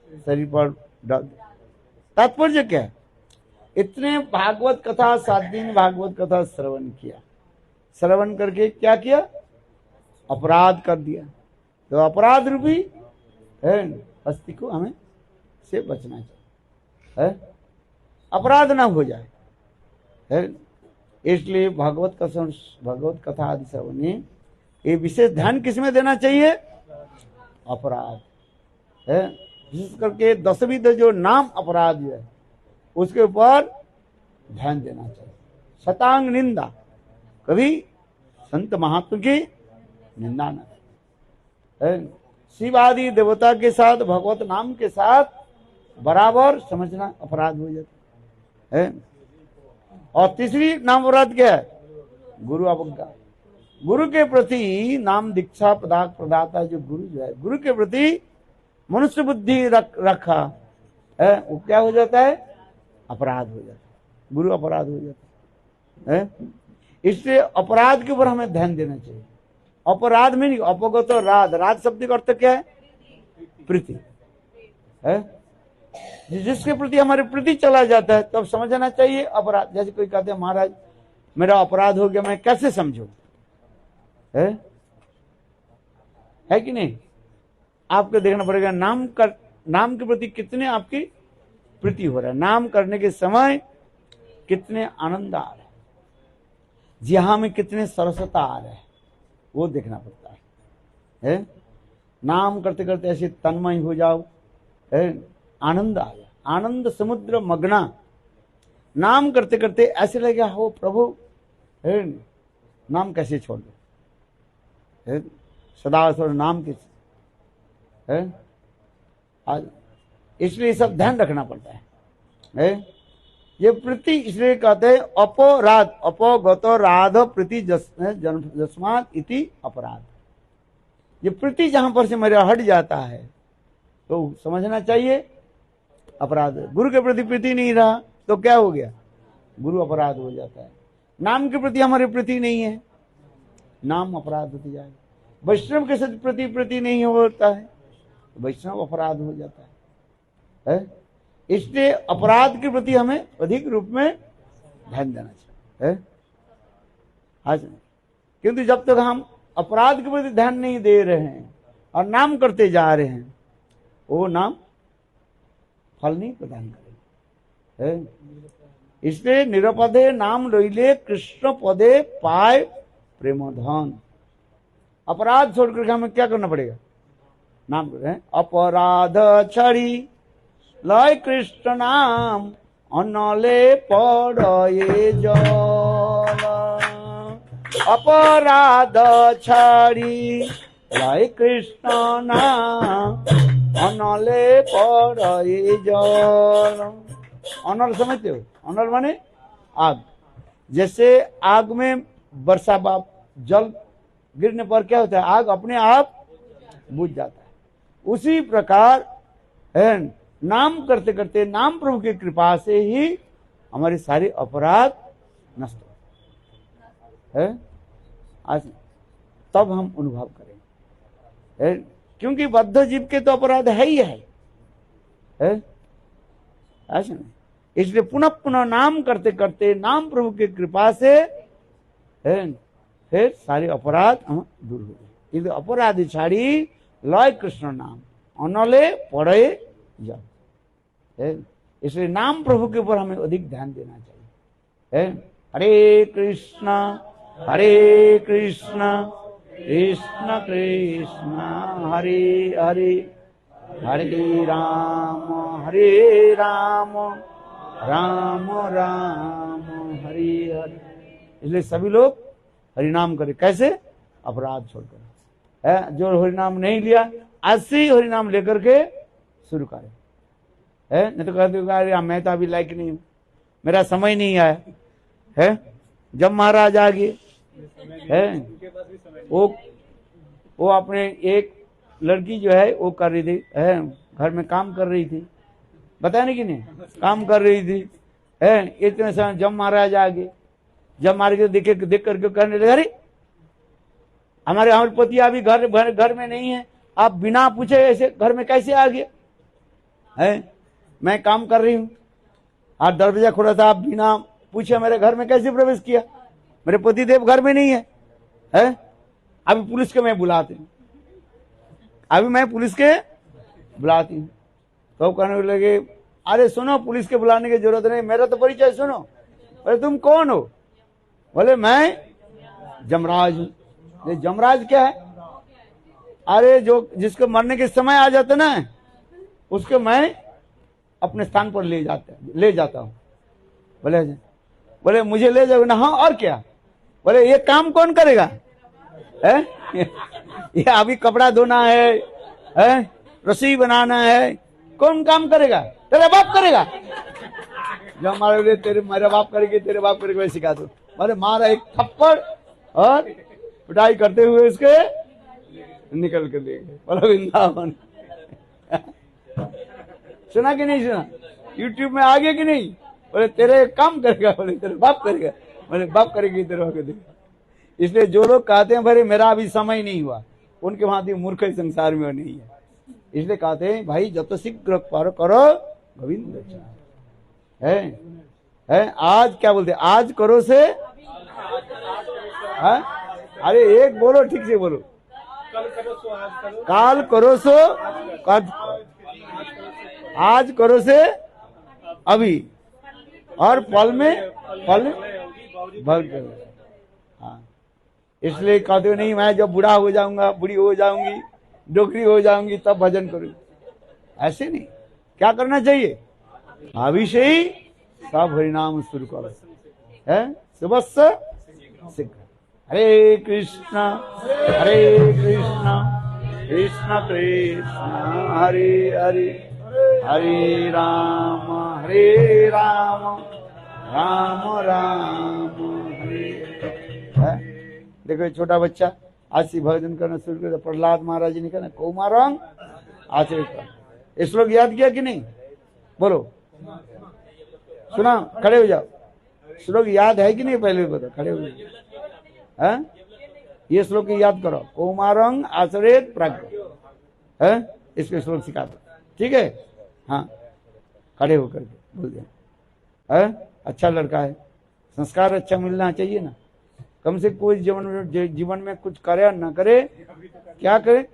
शरीर पर डाल दिया। तात्पर्य क्या है? इतने भागवत कथा 7 दिन भागवत कथा श्रवण किया, श्रवण करके क्या किया? अपराध कर दिया। तो अपराध रूपी है हस्ती को हमें से बचना चाहिए है, अपराध ना हो जाए है। इसलिए भागवत कथा आदि श्रवण में ये विशेष ध्यान किसमें देना चाहिए? अपराध है, विशेष करके 10वीं जो नाम अपराध है उसके ऊपर ध्यान देना चाहिए। शतांग निंदा, कभी संत महात्मा की निंदा न है। शिव आदि देवता के साथ भगवत नाम के साथ बराबर समझना अपराध हो जाता है। और तीसरी नाम अपराध क्या है? गुरु अवज्ञा। गुरु के प्रति नाम दीक्षा प्रदाता जो गुरु जो है, गुरु के प्रति मनुष्य बुद्धि रखा है, वो क्या हो जाता है? अपराध हो जाता है, गुरु अपराध हो जाता है। इसलिए अपराध के ऊपर हमें ध्यान देना चाहिए अपराध में नहीं, अपगत राध, राध शब्द का अर्थ क्या है? प्रीति है। जिसके प्रति हमारी प्रीति चला जाता है तब तो समझना चाहिए अपराध। जैसे कोई कहते हैं महाराज मेरा अपराध हो गया, मैं कैसे समझूं? है कि नहीं? आपको देखना पड़ेगा नाम के प्रति कितने आपकी प्रीति हो रहा है, नाम करने के समय कितने आनंद आ रहे हैं, जहां में कितने सरसता आ रहे हैं, वो देखना पड़ता है? नाम करते करते ऐसे तन्मय हो जाओ, आनंद आ जाए, आनंद समुद्र मग्ना। नाम करते करते ऐसे लगेगा हो प्रभु नाम कैसे छोड़ दो, सदा सदा नाम के इसलिए सब ध्यान रखना पड़ता है। ये प्रीति इसलिए कहते हैं अपराध, अपगत राध प्रीति जस्मात इति अपराध। ये प्रीति जहां पर से मेरा हट जाता है तो समझना चाहिए अपराध। गुरु के प्रति प्रीति नहीं रहा तो क्या हो गया? गुरु अपराध हो जाता है। नाम के प्रति हमारी प्रीति नहीं है, नाम अपराध होती जाएगा। वैष्णव के साथ प्रति नहीं होता है, वैष्णव अपराध हो जाता है। इसलिए अपराध के प्रति हमें अधिक रूप में ध्यान देना चाहिए। किंतु जब तक हम अपराध के प्रति ध्यान नहीं दे रहे हैं और नाम करते जा रहे हैं, वो नाम फल नहीं प्रदान करेगा। इसलिए निरपदे नाम लइले कृष्ण पदे पाए प्रेमधन। अपराध छोड़ करके हमें क्या करना पड़ेगा? नाम कर रहे हैं। अपराध छड़ी लय कृष्ण नाम अनले पड़े जल। अपराध छड़ी लय कृष्ण नाम अनले पड़े जल। अनल समझते हो? अनल माने आग। जैसे आग में वर्षा बाप जल गिरने पर क्या होता है? आग अपने आप बुझ जाता है। उसी प्रकार नाम करते करते, नाम प्रभु की कृपा से ही हमारे सारे अपराध नष्ट है। आज तब हम अनुभव करेंगे, क्योंकि बद्ध जीव के तो अपराध है ही है। ऐसा नहीं। इसलिए पुनः पुनः नाम करते करते, नाम प्रभु की कृपा से फिर सारे अपराध हम दूर हो गए। इसलिए अपराध छाड़ी लय कृष्ण नाम अनले पड़े जाओ। इसलिए नाम प्रभु के ऊपर हमें अधिक ध्यान देना चाहिए। हरे कृष्ण कृष्ण कृष्ण हरे हरे, हरे राम राम राम हरे हरे। इसलिए सभी लोग हरिनाम करें। कैसे? अपराध छोड़कर। जो हरिनाम नहीं लिया आज से ही हरिनाम लेकर के शुरू करें। नहीं तो कहते मैं तो अभी लायक नहीं हूं, मेरा समय नहीं आया है। जब महाराज आ गए वो अपने एक लड़की जो है वो कर रही थी, घर में काम कर रही थी, बताया नहीं कि नहीं, काम कर रही थी। इतने समय जब महाराज आ गए, जब महाराज देख करके कहने लगे अरे हमारे पति अभी घर में नहीं है, आप बिना पूछे ऐसे घर में कैसे आ गए? मैं काम कर रही हूँ और दरवाजा खुला था, आप बिना पूछे मेरे घर में कैसे प्रवेश किया? मेरे पति देव घर में नहीं है। अभी पुलिस के मैं बुलाती हूँ, अभी मैं पुलिस के बुलाती हूँ। तो कहने लगे अरे सुनो, पुलिस के बुलाने की जरूरत नहीं, मेरा तो परिचय सुनो। अरे तुम कौन हो? बोले मैं जमराज हूँ। जमराज क्या है? अरे जो जिसको मरने के समय आ जाता ना, उसको मैं अपने स्थान पर ले जाता हूँ। बोले मुझे ले जाओगे ना? हाँ और क्या? बोले ये काम कौन करेगा? ये अभी कपड़ा धोना है, रसोई बनाना है, कौन काम करेगा? तेरा बाप करेगा। जब हमारे मेरा बाप करेगी, तेरे बाप करेगा, सिखा दो। अरे मारा एक थप्पड़ और पिटाई करते हुए इसके निकल कर ले गए। बोला वृंदावन। सुना कि नहीं सुना? यूट्यूब में आ गया कि नहीं? बोले तेरे काम करेगा, बोले तेरे बाप करेगा, बोले बाप करेगी तेरे बाप करेगा। इसलिए जो लोग कहते हैं भाई मेरा अभी समय नहीं हुआ, उनके भांति मूर्ख इस संसार में नहीं है। इसलिए कहते हैं भाई जब तो शीघ्र पर करो गोविंद है। आज क्या बोलते आज करो से है? अरे एक बोलो, ठीक से बोलो। काल करो सो आज करो से अभी, और पल में फल भर करो। हाँ, इसलिए कहते हो नहीं मैं जब बूढ़ा हो जाऊंगा, बुढ़ी हो जाऊंगी, डोकरी हो जाऊंगी तब भजन करूंगी। ऐसे नहीं, क्या करना चाहिए? अभी से ही सब हरिनाम शुरू करो है, सुबह से शीघ्र। हरे कृष्णा कृष्ण कृष्ण हरे हरे, हरे राम राम राम हरे है। देखो छोटा बच्चा आज से भजन करना शुरू कर। प्रहलाद महाराज जी ने कहा ना कौमारंग आचरित। ये श्लोक याद किया कि नहीं? बोलो, सुना, खड़े हो जाओ। श्लोक याद है कि नहीं? पहले बताओ, खड़े हो जाओ। ये श्लोक याद करो, कौमारंग आचरित प्राज्ञ है, इसके श्लोक सिखा दो, ठीक है? हाँ, खड़े होकर के बोल दिया। अच्छा लड़का है, संस्कार अच्छा मिलना चाहिए ना। कम से कोई जीवन में कुछ करे या ना करे, क्या करे,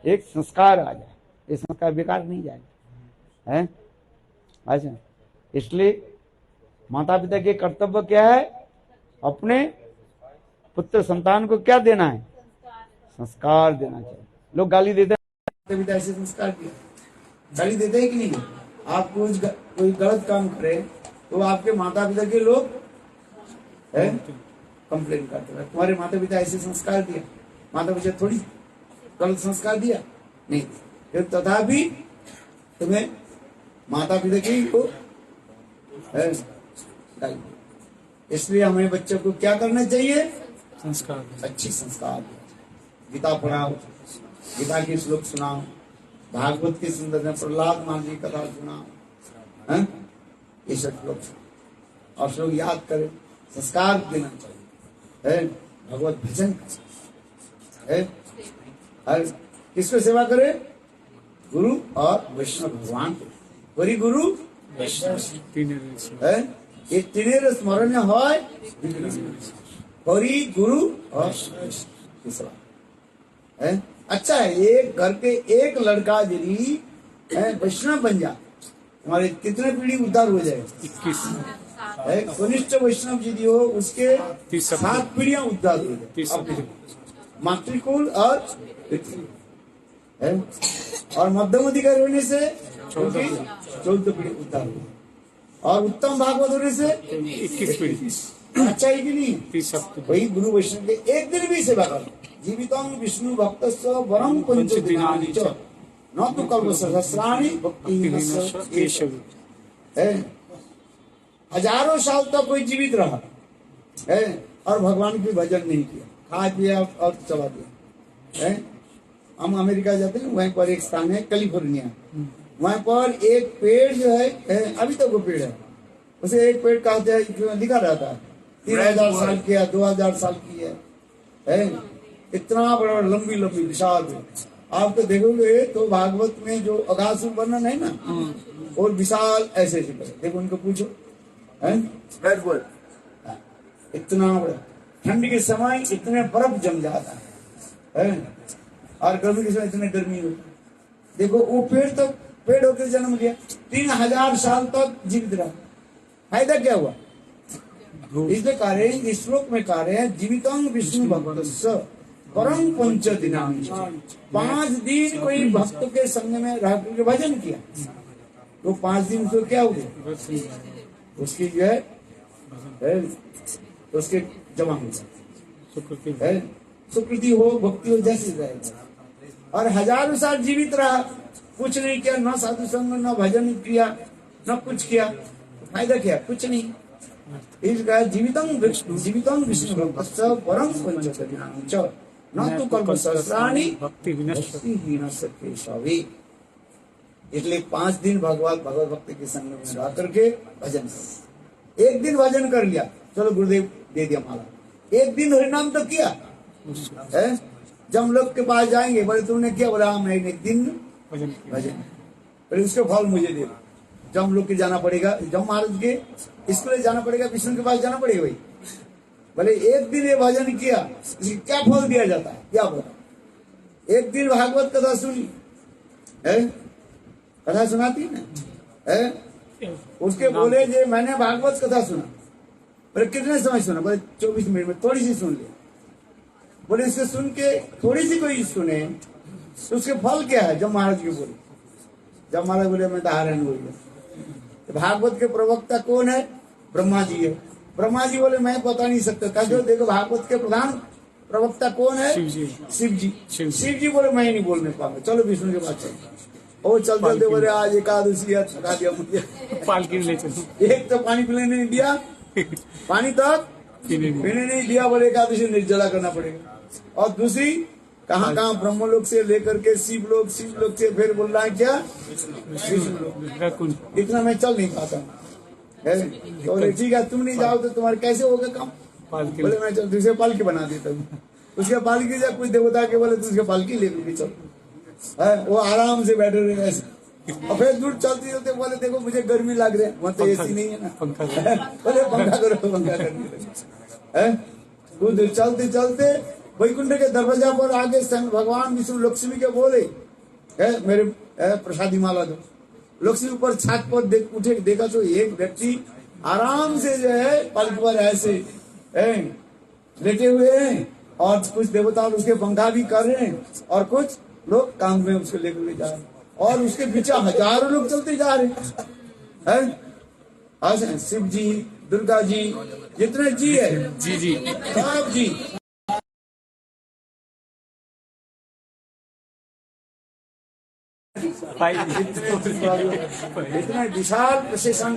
एक संस्कार आ जाए। ये संस्कार बेकार नहीं जाएगा है। अच्छा, इसलिए माता पिता के कर्तव्य क्या है? अपने पुत्र संतान को क्या देना है? संस्कार देना चाहिए। लोग गाली देते हैं, माता पिता ऐसे संस्कार दिया, गाली देते हैं कि नहीं? आप कोई गलत काम करे तो आपके माता पिता के लोग कंप्लेन करते हैं, तुम्हारे माता पिता ऐसे संस्कार दिया। माता पिता थोड़ी गलत संस्कार दिया नहीं, तथापि तुम्हें माता पिता की को इसलिए हमें बच्चों को क्या करना चाहिए? संस्कार, अच्छी संस्कार। गीता पढ़ाओ, गीता के श्लोक सुनाओ, भागवत की सुंदर प्रहलाद महाराज जी कथा सुनाओ, ये सब श्लोक और श्लोक याद करें। संस्कार देना चाहिए, भगवत भजन है। हर किसको सेवा करे? गुरु और वैष्णव भगवान को। हरि गुरु वैष्णव है, ये तीनों स्मरण है। हरि गुरु और तीसरा है। अच्छा है, एक घर के एक लड़का यदि वैष्णव बन जाए, हमारे कितने पीढ़ी उद्धार हो जाए? 21 है। कनिष्ठ वैष्णव यदि हो, उसके 7 पीढ़ियां उद्धार हो जाए, मातृकुल और है। और मध्यम अधिकारी होने से 14 पीढ़ी उद्धार हो, और उत्तम भागवत होने से 21 पीढ़ी। अच्छा है कि नहीं? वही गुरु वैष्णव के एक दिन भी सेवा करो। जीवितंग विष्णु भक्त वरम पंच दिनानि च न तो कल्प सहस्राणि भक्ति है। हजारों साल तक कोई जीवित रहा है और भगवान की भजन नहीं किया, खा पिया और चला दिया है। हम अमेरिका जाते हैं, वहीं पर एक स्थान है कैलिफोर्निया, वहीं पर एक पेड़ जो है अभी तक वो पेड़ है, उसे एक पेड़ कहते हैं, लिखा रहता है 3000 साल की है, 2000 साल की है। इतना बड़ा लंबी लंबी विशाल। आप तो देखोगे तो भागवत में जो अगासुर वर्णन है ना, और विशाल ऐसे देखो, उनको पूछो है, इतना बड़ा। ठंड के समय इतने बर्फ जम जाता है और गर्मी के समय इतने गर्मी होती है। देखो वो पेड़ होकर जन्म लिया, 3000 साल तक जीवित रहा, फायदा क्या हुआ? इसलिए कह रहे हैं, इस श्लोक में कह रहे हैं, जीवितंग विष्णु भक्त परम पंच दिनानि। 5 दिन कोई भक्त के संग में रह करके भजन किया तो 5 दिन तो क्या हुआ? उसकी जो है उसके जमा हो जाए, सुकृति हो, भक्ति हो, जैसे रहेगा। और हजारों साल जीवित रहा, कुछ नहीं किया, न साधु संग, न भजन किया, न कुछ किया, फायदा क्या? कुछ नहीं। इसका जीवितंग विष्णु भक्त परम पंच दिनानि च न तो कल्प सहस्राणि भक्ति विनश्यति। इसलिए 5 दिन भगवत भक्ति के संग में रह करके भजन करो। एक दिन भजन कर लिया, चलो गुरुदेव दे दिया माला, एक दिन हरिनाम तो किया है। जब हम लोग के पास जाएंगे, बोले तुमने किया, बोला हाँ मैंने एक दिन भजन, बोले उसके फल मुझे दे दो। जब हम लोग के जाना पड़ेगा, जब महाराज के स्कूल जाना पड़ेगा, विष्णु के पास जाना पड़ेगा भाई, बोले एक दिन ये भजन किया, इसकी क्या फल दिया जाता है, क्या बोला। एक दिन भागवत कथा सुनी है, कथा सुनाती ना है, उसके बोले जे मैंने भागवत कथा सुना। बोले कितने समय सुना, बोले 24 मिनट में, थोड़ी सी सुन ले। बोले इसके सुन के थोड़ी सी कोई सुने तो उसके फल क्या है। जब महाराज जी बोले, जब महाराज बोले मैं तो हैरान हो गया। भागवत के प्रवक्ता कौन है, ब्रह्मा जी है। ब्रह्मा जी बोले मैं बता नहीं सकता। कहा देखो भागवत के प्रधान प्रवक्ता कौन है, शिव जी। शिव जी बोले मैं नहीं बोलने पाऊंगा, चलो विष्णु के पास चलो। और चलते चलते बोले आज एकादशी है, थका दिया मुझे, पालकी ले चलो। एक तो पानी पीने नहीं दिया, पानी तक पीने नहीं दिया, बोले एकादशी निर्जला करना पड़ेगा। और दूसरी कहाँ कहाँ ब्रह्मलोक से लेकर के शिव लोक से फिर बोल रहा है क्या विष्णु लोक। इतना मैं चल नहीं पाता है। तो बोले ठीक है तुम नहीं जाओ तो तुम्हारे कैसे होगा काम। बोले मैं चल तुझे पालकी बना देता हूँ। उसके पालकी जब कुछ देवता के बोले तुझे पालकी लेकर के चल, वो आराम से बैठे रहे ऐसे। और फिर दूर चलते चलते बोले देखो मुझे गर्मी लग रही है, वहां तो एसी नहीं है ना। बोले पंखा करो, पंखा करने लगे। चलते चलते वैकुंठ के दरवाजा पर आगे भगवान विष्णु लक्ष्मी के बोले है मेरे प्रसादी माला दो। लक्ष्मी ऊपर छत पर उठे, देखा तो एक व्यक्ति आराम से जो है पालकी पर ऐसे लेटे हुए हैं, और कुछ देवता उसके पंखा भी कर रहे हैं, और कुछ लोग काम में उसको लेकर ले जा रहे हैं, और उसके पीछे हजारों लोग चलते जा रहे हैं। शिव जी, दुर्गा जी, जितने जी है जी सब जी। इतना विशाल प्रशेषण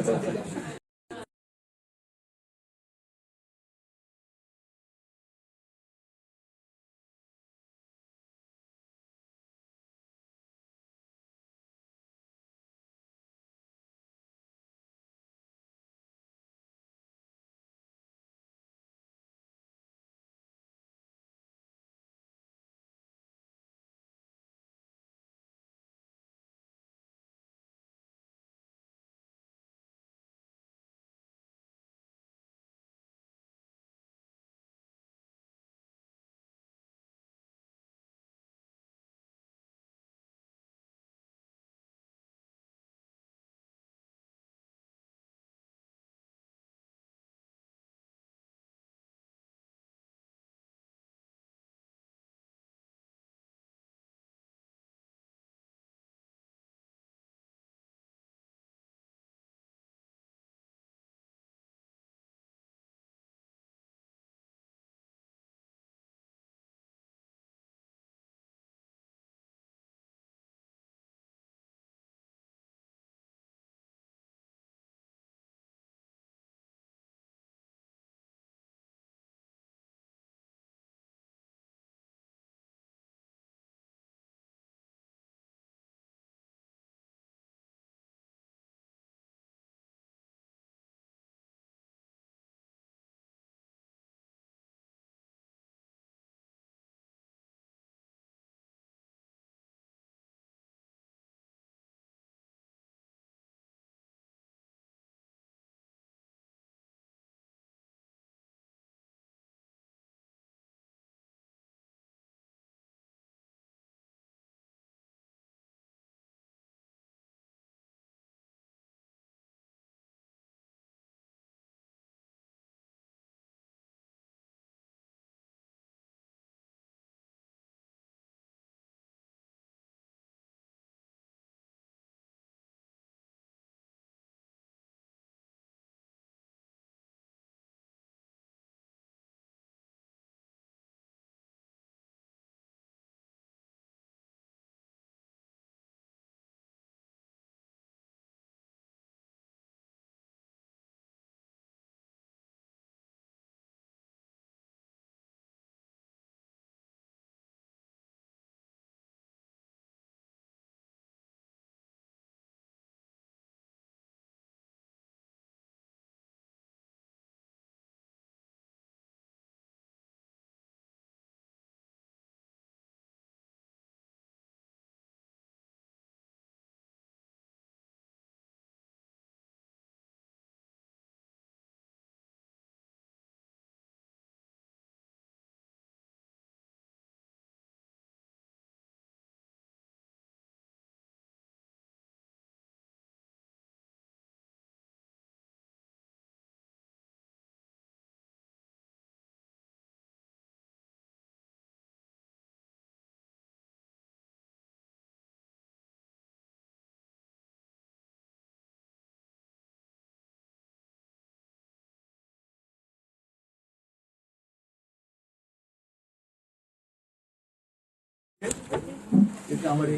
क्योंकि हमारी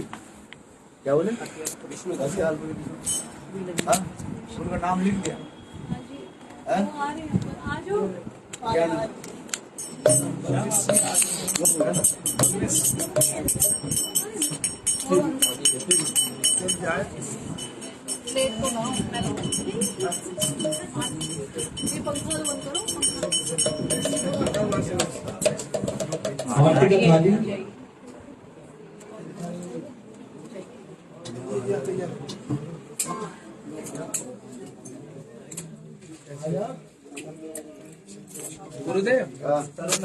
क्या बोले हाँ? उनका नाम लिख दिया हाँ? क्या नाम? गुरुदेव